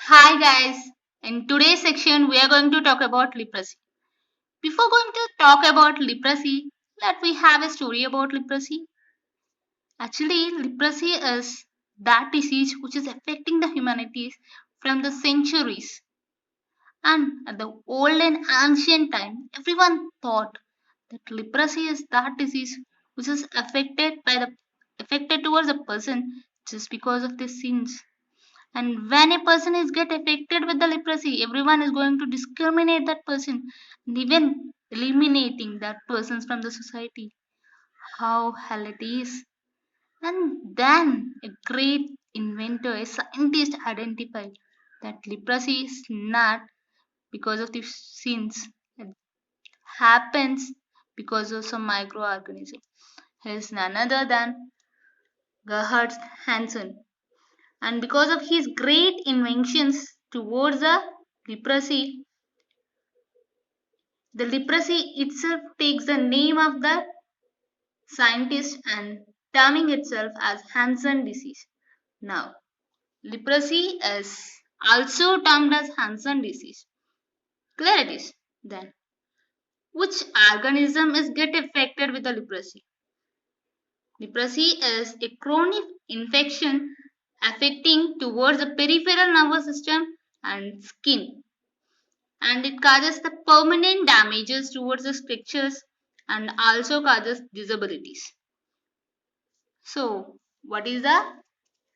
Hi guys, in today's section we are going to talk about leprosy. Before going to talk about leprosy, let we have a story about leprosy. Actually, leprosy is that disease which is affecting the humanities from the centuries. And at the old and ancient time, everyone thought that leprosy is that disease which is affected towards a person just because of their sins. And when a person is get affected with the leprosy, everyone is going to discriminate that person and even eliminating that person from the society. How hell it is. And then a great inventor, a scientist identified that leprosy is not because of the sins. It happens because of some microorganism. He is none other than Gerhard Hansen. And because of his great inventions towards the leprosy itself takes the name of the scientist and terming itself as Hansen disease. Now, leprosy is also termed as Hansen disease. Clear it is. Then, which organism is get affected with the leprosy? Leprosy is a chronic infection affecting towards the peripheral nervous system and skin, and it causes the permanent damages towards the structures and also causes disabilities. So, what is the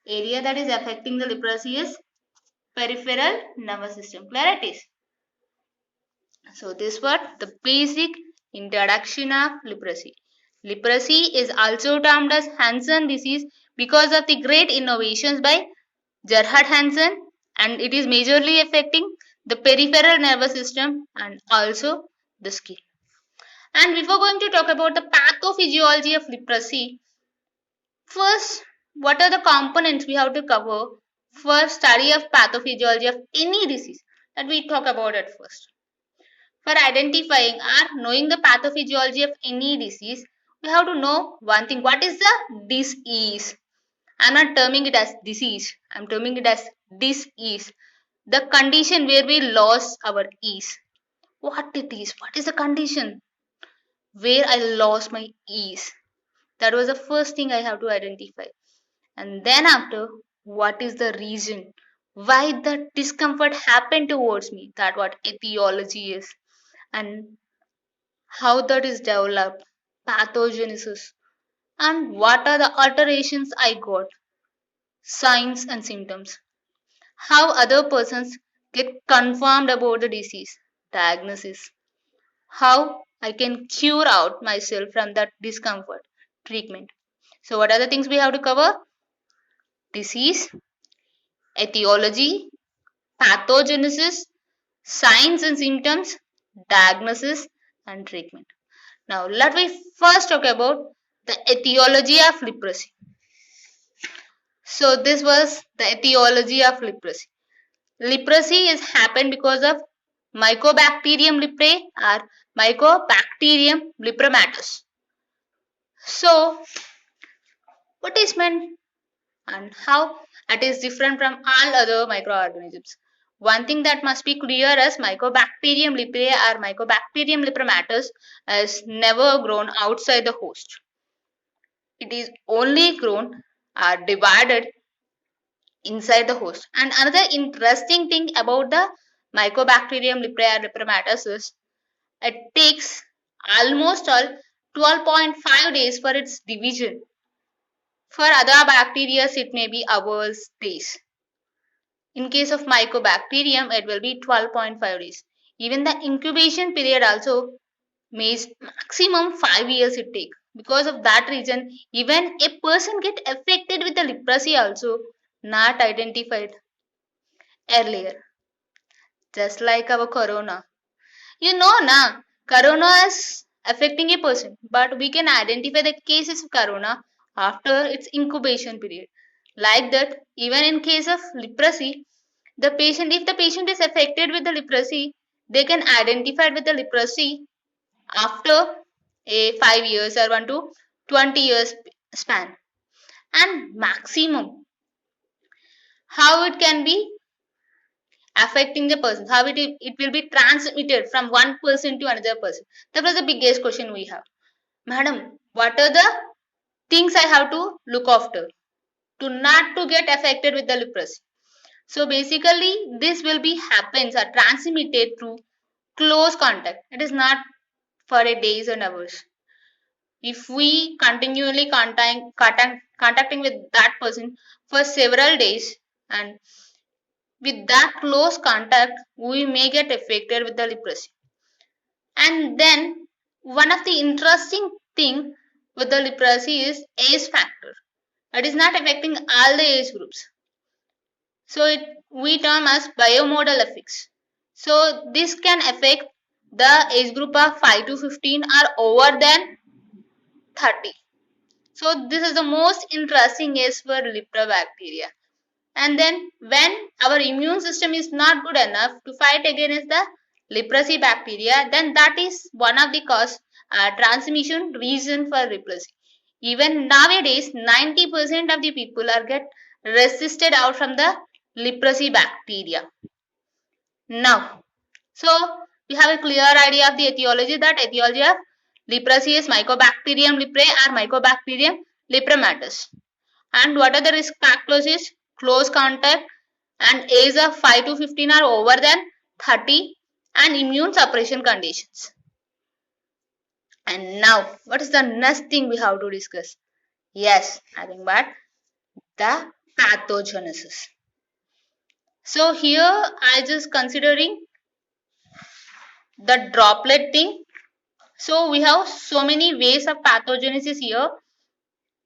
area that is affecting the leprosy is peripheral nervous system. Clear it is. So, this was the basic introduction of leprosy. Leprosy is also termed as Hansen disease because of the great innovations by Gerhard Hansen, and it is majorly affecting the peripheral nervous system and also the skin. And before going to talk about the pathophysiology of leprosy, first, what are the components we have to cover for study of pathophysiology of any disease? That we talk about at first. For identifying or knowing the pathophysiology of any disease, we have to know one thing. What is the disease? I'm not terming it as disease. I'm terming it as disease. The condition where we lost our ease. What it is? What is the condition where I lost my ease? That was the first thing I have to identify. And then after, what is the reason? Why the discomfort happened towards me? That what etiology is. And how that is developed. Pathogenesis. And what are the alterations I got? Signs and symptoms. How other persons get confirmed about the disease. Diagnosis. How I can cure out myself from that discomfort. Treatment. So what are the things we have to cover? Disease, etiology, pathogenesis, signs and symptoms, diagnosis, and treatment. Now, let me first talk about the etiology of leprosy. So, this was the etiology of leprosy. Leprosy is happened because of Mycobacterium leprae or Mycobacterium lepromatus. So, what is meant and how it is different from all other microorganisms? One thing that must be clear is Mycobacterium leprae or Mycobacterium lepromatus is never grown outside the host. It is only grown or divided inside the host. And another interesting thing about the Mycobacterium leprae or lepromatus is it takes almost all 12.5 days for its division. For other bacteria, it may be hours, days. In case of Mycobacterium, it will be 12.5 days. Even the incubation period also means maximum 5 years it take. Because of that reason, even a person get affected with the leprosy also not identified earlier. Just like our corona. You know na, corona is affecting a person, but we can identify the cases of corona after its incubation period. Like that, even in case of leprosy, if the patient is affected with the leprosy, they can identify with the leprosy after a 5 years or 1 to 20 years span. And maximum, how it can be? affecting the person, how it will be transmitted from one person to another person. That was the biggest question we have. Madam, what are the things I have to look after to not to get affected with the leprosy? So basically this will be happens or transmitted through close contact. It is not for a days and hours. If we continually contacting with that person for several days, and with that close contact we may get affected with the leprosy. And then one of the interesting thing with the leprosy is age factor. It is not affecting all the age groups. So we term as biomodal effects. So this can affect the age group of 5 to 15 or over than 30. So this is the most interesting age for leprobacteria. And then when our immune system is not good enough to fight against the leprosy bacteria, then that is one of the cause transmission reason for leprosy. Even nowadays 90% of the people are get resisted out from the leprosy bacteria. Now, so we have a clear idea of the etiology, that etiology of leprosy is Mycobacterium leprae or Mycobacterium leprematis. And what are the risk factors is close contact and age of 5 to 15 are over than 30 and immune suppression conditions. And now what is the next thing we have to discuss? Yes, I think but the pathogenesis. So here I just considering the droplet thing. So we have so many ways of pathogenesis here,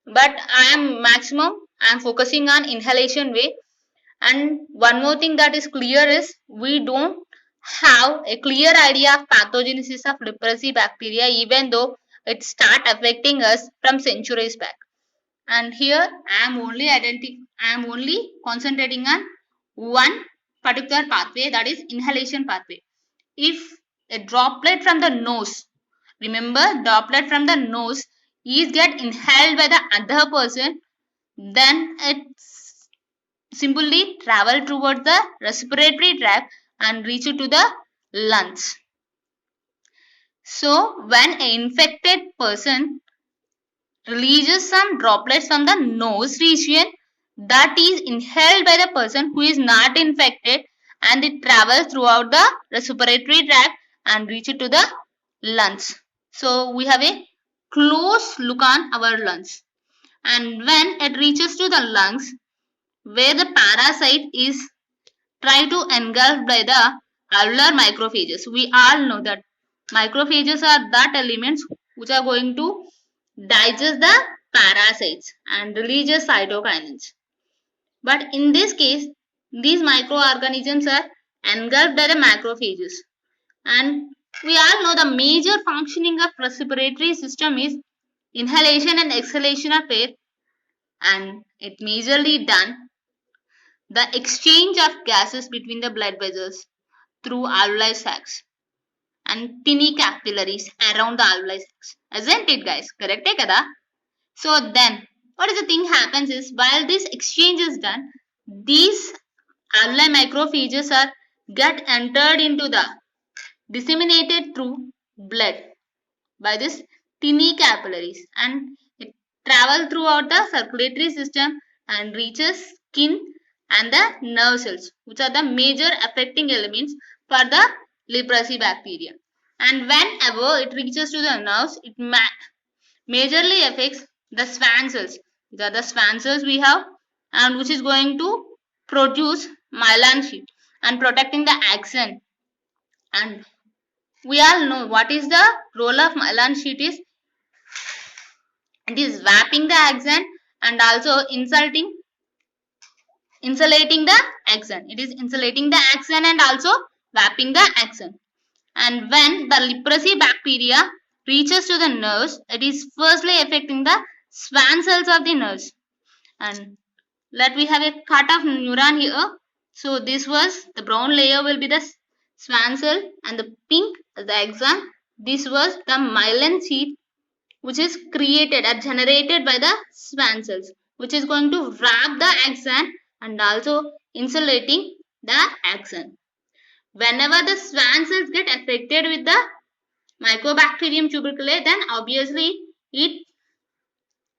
but I am focusing on inhalation way. And one more thing that is clear is we don't have a clear idea of pathogenesis of leprosy bacteria, even though it start affecting us from centuries back. And here I am only concentrating on one particular pathway, that is inhalation pathway. If a droplet from the nose, remember droplet from the nose is get inhaled by the other person, then it's simply travel towards the respiratory tract and reach to the lungs. So when an infected person releases some droplets from the nose region, that is inhaled by the person who is not infected, and it travels throughout the respiratory tract and reach to the lungs. So we have a close look on our lungs, and when it reaches to the lungs, where the parasite is try to engulf by the alveolar macrophages. We all know that macrophages are that elements which are going to digest the parasites and release cytokinins. But in this case, these microorganisms are engulfed by the macrophages. And we all know the major functioning of respiratory system is inhalation and exhalation of air, and it majorly done the exchange of gases between the blood vessels through alveoli sacs and tiny capillaries around the alveoli sacs. Isn't it, guys? Correct, kada? So then, what is the thing happens is, while this exchange is done, these alveoli macrophages are get entered into the disseminated through blood by this tiny capillaries, and it travel throughout the circulatory system and reaches skin and the nerve cells, which are the major affecting elements for the leprosy bacteria. And whenever it reaches to the nerves, it majorly affects the Schwann cells. These are the Schwann cells we have, and which is going to produce myelin sheath and protecting the axon. And we all know what is the role of myelin sheath is. It is wrapping the axon and also insulating the axon. It is insulating the axon and also wrapping the axon. And when the leprosy bacteria reaches to the nerves, it is firstly affecting the Schwann cells of the nerves. And let we have a cut of neuron here. So this was the brown layer will be the Schwann cell, and the pink is the axon. This was the myelin sheath, which is created or generated by the Schwann cells, which is going to wrap the axon and also insulating the axon. Whenever the Schwann cells get affected with the Mycobacterium tuberculosis, then obviously it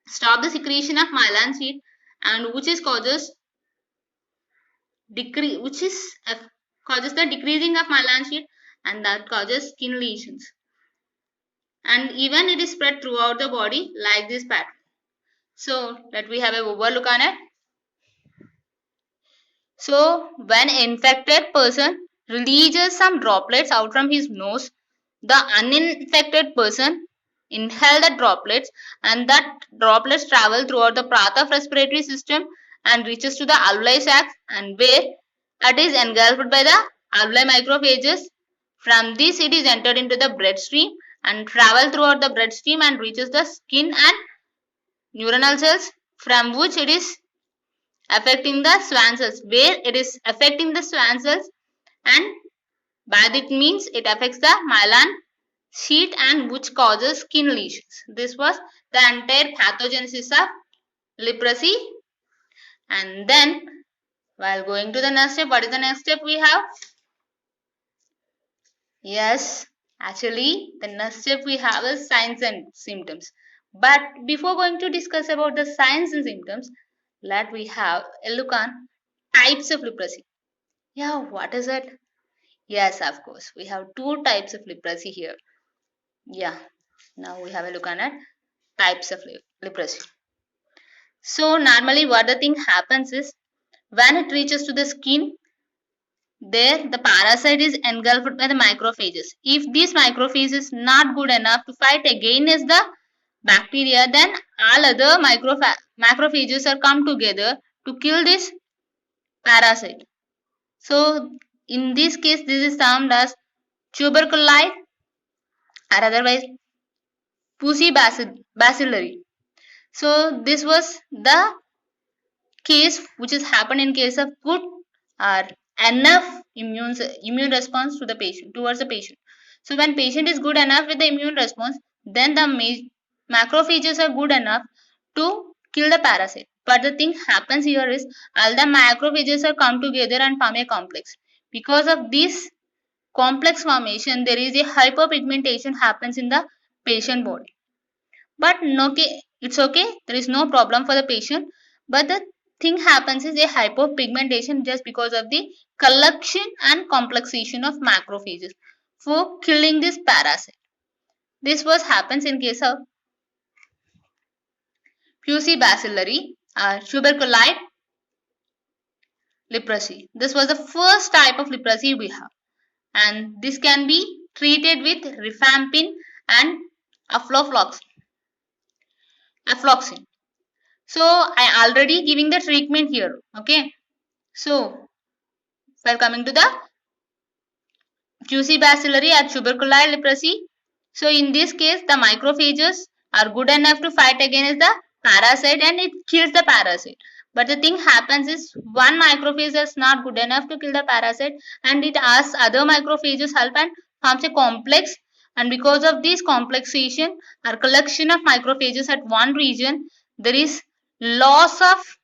stops the secretion of myelin sheath, and which causes the decreasing of myelin sheath, and that causes skin lesions. And even it is spread throughout the body like this pattern. So let we have a overlook on it. So when infected person releases some droplets out from his nose, the uninfected person inhale the droplets, and that droplets travel throughout the path of respiratory system and reaches to the alveoli sac, and where it is engulfed by the alveoli macrophages. From this it is entered into the bloodstream and travel throughout the bloodstream and reaches the skin and neuronal cells, from which it is affecting the Schwann cells, where it is affecting the Schwann cells, and by that means it affects the myelin sheath, and which causes skin lesions. This was the entire pathogenesis of leprosy. And then while going to the next step, what is the next step we have? Yes, actually the next step we have is signs and symptoms. But before going to discuss about the signs and symptoms, let we have a look on types of leprosy. Yeah, what is it? Yes, of course. We have two types of leprosy here. Yeah, now we have a look on it. Types of leprosy. So normally what the thing happens is, when it reaches to the skin, there the parasite is engulfed by the macrophages. If this macrophage is not good enough to fight against the bacteria, then all other macrophages are come together to kill this parasite. So in this case, this is termed as tuberculite, or otherwise Pussy bacillary. So this was the case which has happened in case of good or enough immune response to the patient towards the patient. So when patient is good enough with the immune response, then the macrophages are good enough to kill the parasite. But the thing happens here is, all the macrophages are come together and form a complex. Because of this complex formation, there is a hyperpigmentation happens in the patient body. But no, it's okay, there is no problem for the patient. But the thing happens is a hypopigmentation just because of the collection and complexation of macrophages for killing this parasite. This was happens in case of Pussy bacillary or tuberculite leprosy. This was the first type of leprosy we have, and this can be treated with rifampin and aflofloxacin. So I already giving the treatment here. Okay. So while coming to the QC bacillary or tuberculous leprosy, so in this case the macrophages are good enough to fight against the parasite and it kills the parasite. But the thing happens is, one macrophage is not good enough to kill the parasite, and it asks other macrophages help and forms a complex, and because of this complexation or collection of macrophages at one region, there is loss of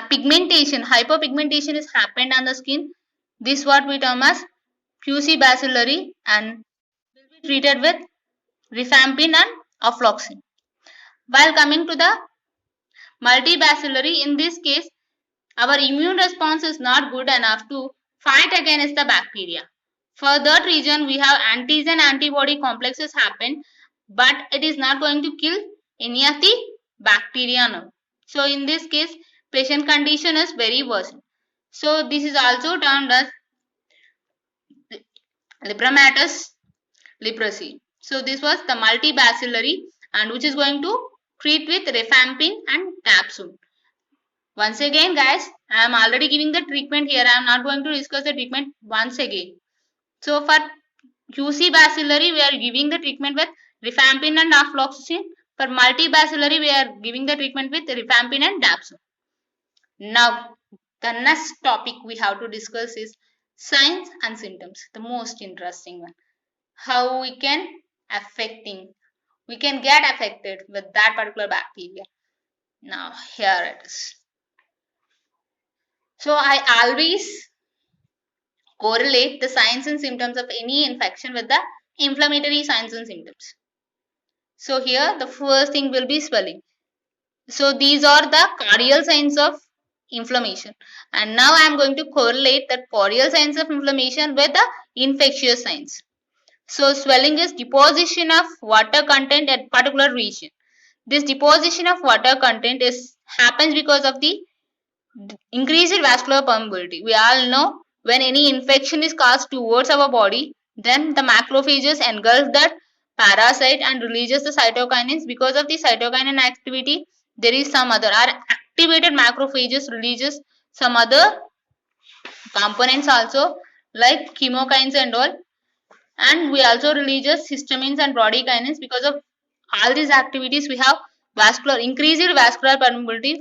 pigmentation, hyperpigmentation is happened on the skin. This what we term as QC bacillary and will be treated with rifampin and afloxacin. While coming to the multibacillary, in this case our immune response is not good enough to fight against the bacteria. For that region we have antigen antibody complexes happen, but it is not going to kill any of the bacteria now. So in this case patient condition is very worse. So this is also termed as lepromatous leprosy. So this was the multibacillary, and which is going to treat with rifampin and dapsone. Once again guys, I am already giving the treatment here. I am not going to discuss the treatment once again. So for QC bacillary we are giving the treatment with rifampin and afloxacin. For multibacillary we are giving the treatment with rifampin and dapsone. Now the next topic we have to discuss is signs and symptoms, the most interesting one. How we can get affected with that particular bacteria. Now here it is. So I always correlate the signs and symptoms of any infection with the inflammatory signs and symptoms. So here the first thing will be swelling. So these are the cardiac signs of inflammation. And now I am going to correlate the cardiac signs of inflammation with the infectious signs. So swelling is deposition of water content at particular region. This deposition of water content happens because of the increased vascular permeability. We all know when any infection is caused towards our body, then the macrophages engulf that parasite and releases the cytokinins. Because of the cytokinin activity, there is some other activated macrophages releases some other components also like chemokines and all, and we also releases histamines and brodykinins. Because of all these activities, we have increased vascular permeability,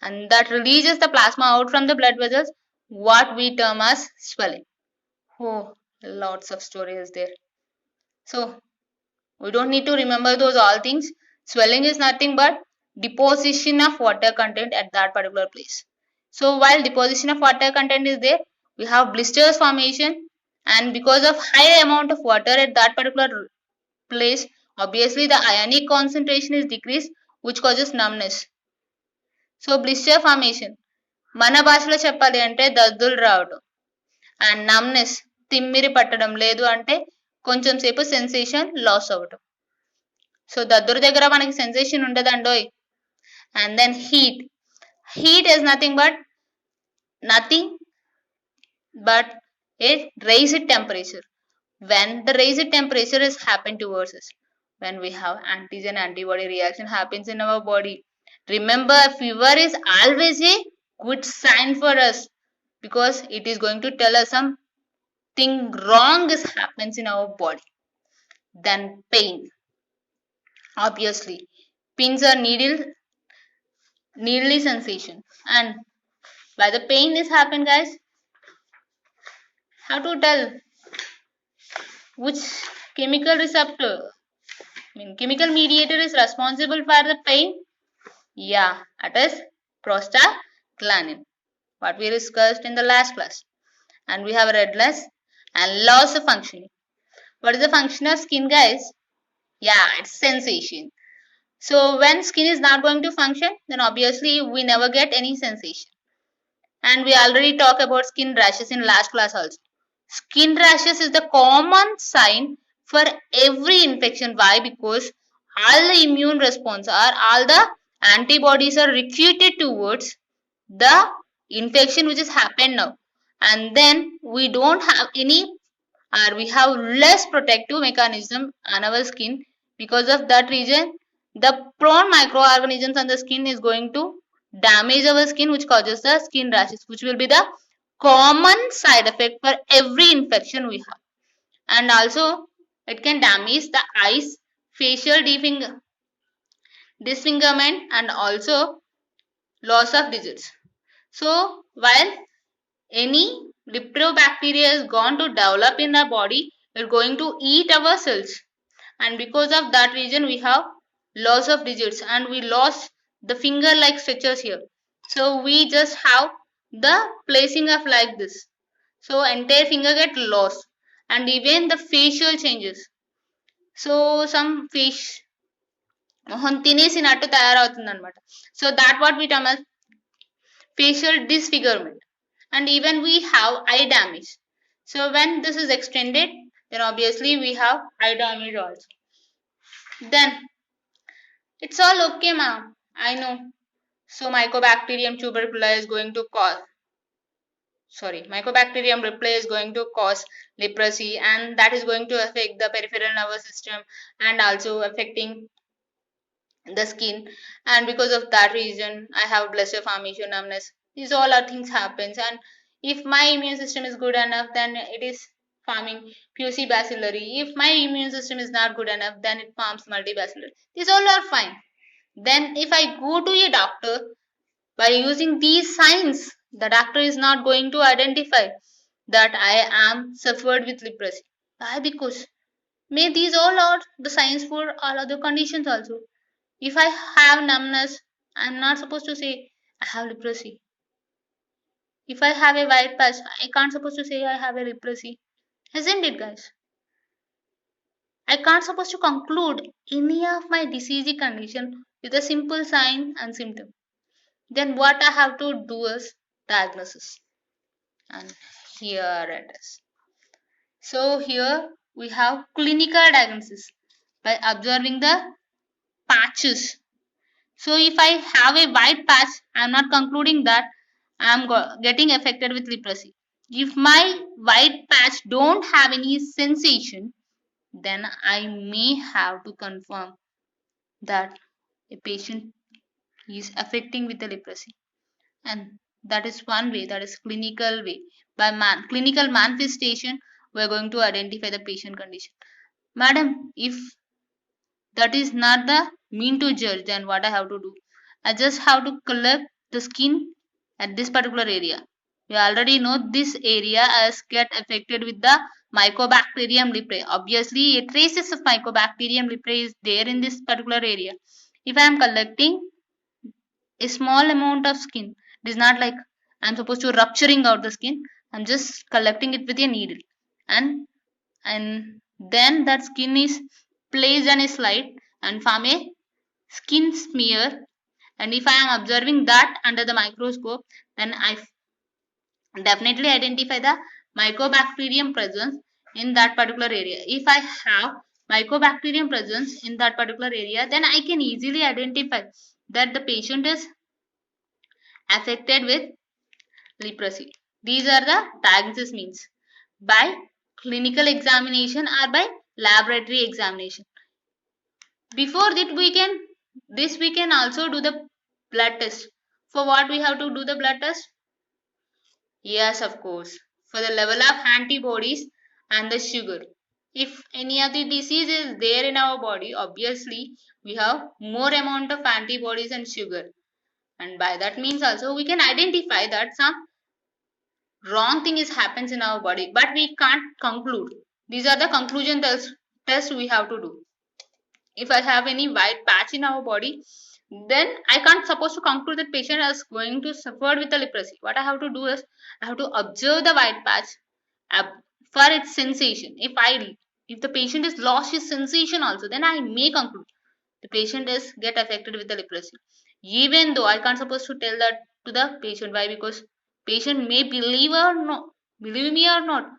and that releases the plasma out from the blood vessels, what we term as swelling. Oh, lots of stories there. So we don't need to remember those all things. Swelling is nothing but deposition of water content at that particular place. So while deposition of water content is there, we have blisters formation, and because of high amount of water at that particular place, obviously the ionic concentration is decreased, which causes numbness. So blister formation మన భాషలో చెప్పాలి అంటే దద్దులు రావడం, and numbness తిమ్మిరి పట్టడం, లేదు అంటే కొంచెం సేపు సెన్సేషన్ లాస్ అవ్వడం. సో దద్దురు దగ్గర మనకి సెన్సేషన్ ఉండదండోయ్. And then heat is nothing but a raised temperature. When the raised temperature is happen towards us, when we have antigen antibody reaction happens in our body, remember fever is always a good sign for us, because it is going to tell us something wrong is happens in our body. Then pain, obviously pins are needly sensation, and why the pain is happen, guys? How to tell which chemical receptor, chemical mediator is responsible for the pain? Yeah, it is prostaglandin, what we discussed in the last class. And we have redness and loss of functioning. What is the function of skin, guys? Yeah, it's sensation. So when skin is not going to function, then obviously we never get any sensation. And we already talked about skin rashes in last class also. Skin rashes is the common sign for every infection. Why? Because all the immune response or all the antibodies are recruited towards the infection which has happened now, and then we don't have any, or we have less protective mechanism on our skin. Because of that reason, the prone microorganisms on the skin is going to damage our skin, which causes the skin rashes, which will be the common side effect for every infection we have. And also it can damage the eyes, facial disfigurement, and also loss of digits. So while any bacteria is going to develop in our body, it's going to eat our cells, and because of that reason we have loss of digits, and we lost the finger like structures here. So we just have the placing of like this, so entire finger get lost, and even the facial changes. So some face మొహం తినేసినట్టు తయారవుతుంది అనమాట. So that what we term as facial disfigurement. And even we have eye damage. So when this is extended, then obviously we have eye damage also. Then it's all okay, ma'am, I know. So Mycobacterium tuberculosis is going to cause Mycobacterium leprae is going to cause leprosy, and that is going to affect the peripheral nervous system and also affecting the skin. And because of that reason I have blister formation, numbness. These all are things happens, and if my immune system is good enough, then it is forming puc bacillary. If my immune system is not good enough, then it forms multibacillary. These all are fine. Then if I go to a doctor, by using these signs, the doctor is not going to identify that I am suffered with leprosy. Why? Because may these all are the signs for all other conditions also. If I have numbness, I'm not supposed to say I have leprosy. If I have a white patch, I can't supposed to say I have a leprosy. Isn't it, guys? I can't supposed to conclude any of my disease condition with a simple sign and symptom. Then what I have to do is diagnosis. And here it is. So here we have clinical diagnosis by observing the patches. So if I have a white patch, I am not concluding that I am getting affected with leprosy. If my white patch don't have any sensation, then I may have to confirm that a patient is affecting with the leprosy. And that is one way, that is clinical way. By clinical manifestation, we are going to identify the patient condition. Madam, if that is not the mean to judge, then what I have to do? I just have to collect the skin at this particular area. We already know this area as get affected with the Mycobacterium leprae. Obviously, a traces of Mycobacterium leprae is there in this particular area. If I am collecting a small amount of skin, it is not like I'm supposed to rupturing out the skin. I'm just collecting it with a needle, and then that skin is placed on a slide and form a skin smear. And if I am observing that under the microscope, then I definitely identify the mycobacterium presence in that particular area. If I have mycobacterium presence in that particular area, then I can easily identify that the patient is affected with leprosy. These are the diagnosis means by clinical examination or by laboratory examination. Before that we can also do the blood test. For what we have to do the blood test? Yes, of course. For the level of antibodies and the sugar. If any of the disease is there in our body, obviously we have more amount of antibodies and sugar. And by that means also we can identify that some wrong thing is happens in our body, but we can't conclude. These are the conclusion tests we have to do. If I have any white patch in our body, then I can't suppose to conclude that patient is going to suffer with the leprosy. What I have to do is I have to observe the white patch for its sensation. If the patient is lost his sensation also, then I may conclude the patient is get affected with the leprosy. Even though I can't suppose to tell that to the patient. Why? Because patient may believe me or not.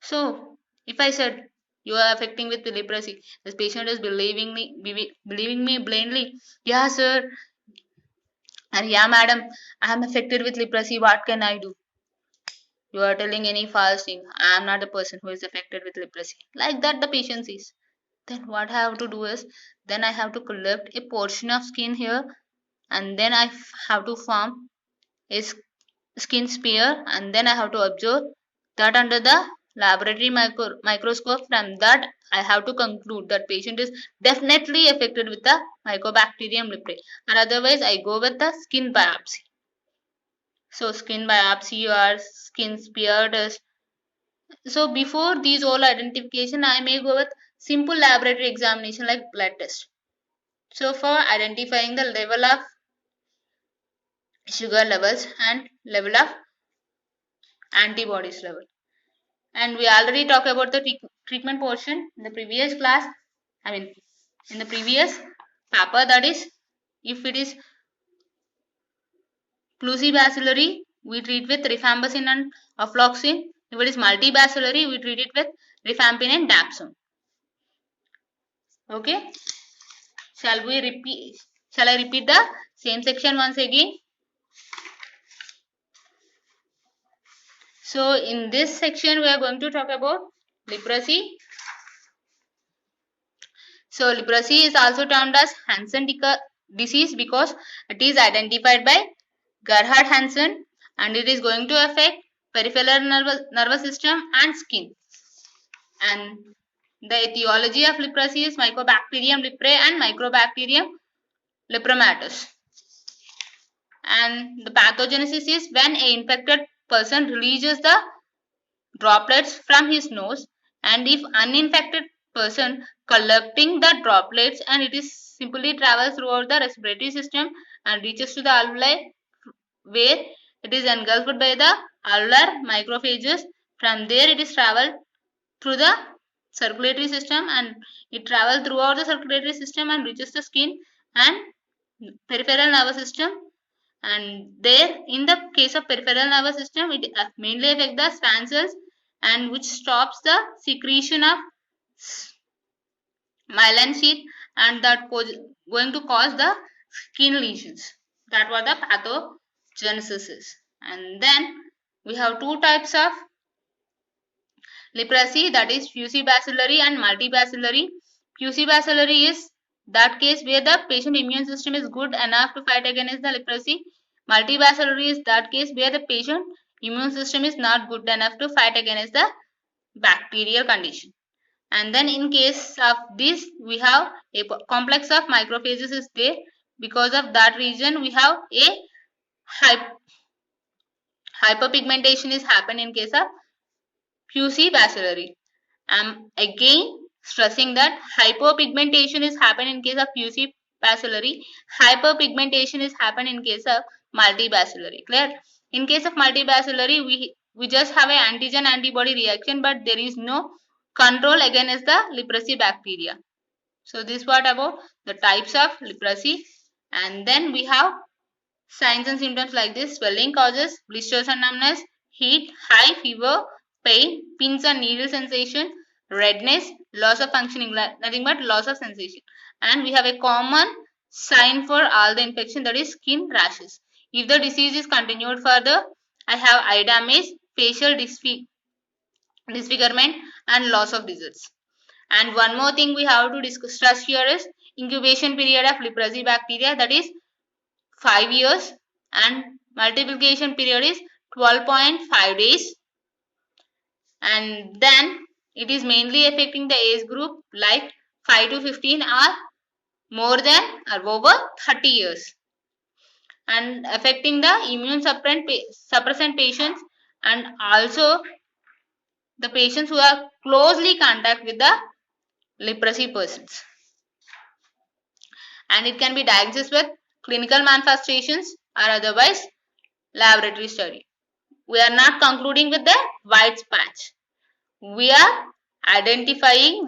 So if I said you are affecting with leprosy, this patient is believing me blindly. Yeah, sir, and yeah, madam, I am affected with leprosy. What can I do? You are telling any false thing. I am not the person who is affected with leprosy. Like that, the patient says. Then what I have to do is, then I have to collect a portion of skin here, and then I have to form a skin spear, and then I have to observe that under the laboratory microscope. From that I have to conclude that patient is definitely affected with the Mycobacterium leprae, and otherwise I go with the skin biopsy. So skin biopsy or skin spear test. So before these all identification, I may go with simple laboratory examination like blood test. So for identifying the level of sugar levels and level of antibodies level. And we already talked about the treatment portion in the previous class. I mean, in the previous paper, that is, if it is pleucibacillary, we treat with rifampicin and afloxacin. If it is multibacillary, we treat it with rifampin and dapsone. Okay. Shall I repeat the same section once again? So in this section, we are going to talk about leprosy. So leprosy is also termed as Hansen disease because it is identified by Gerhard Hansen, and it is going to affect peripheral nervous system and skin. And the etiology of leprosy is Mycobacterium leprae and Microbacterium lepromatous. And the pathogenesis is when an infected person releases the droplets from his nose, and if uninfected person collecting the droplets, and it is simply travels throughout the respiratory system and reaches to the alveoli, where it is engulfed by the alveolar macrophages. From there it is traveled through the circulatory system, and it travels throughout the circulatory system and reaches the skin and peripheral nervous system. And there, in the case of peripheral nervous system, it mainly affects the Schwann cells, and which stops the secretion of myelin sheath, and that going to cause the skin lesions. That was the pathogenesis is. And then we have two types of leprosy, that is fusobacillary and multibacillary. Fusobacillary is that case where the patient immune system is good enough to fight against the leprosy. Multibacillary is that case where the patient immune system is not good enough to fight against the bacterial condition. And then in case of this, we have a complex of macrophages is there. Because of that reason, we have a hyperpigmentation is happen in case of fusobacillary. I am again stressing that hypopigmentation is happen in case of fusobacillary. Hyperpigmentation is happen in case of multibacillary. Clear? In case of multibacillary, we just have an antigen antibody reaction, but there is no control against the leprosy bacteria. So this part about the types of leprosy. And then we have signs and symptoms like this: swelling causes, blisters and numbness, heat, high fever, pain, pins and needle sensation, redness, loss of functioning, nothing but loss of sensation. And we have a common sign for all the infection, that is skin rashes. If the disease is continued further, I have eye damage, facial disfigurement and loss of results. And one more thing we have to discuss here is incubation period of leprosy bacteria, that is 5 years, and multiplication period is 12.5 days. And then it is mainly affecting the age group like 5 to 15 or more than or over 30 years, and affecting the immune suppressant patients, and also the patients who are closely contact with the leprosy persons. And it can be diagnosed with clinical manifestations or otherwise laboratory study. We are not concluding with the white patch. We are identifying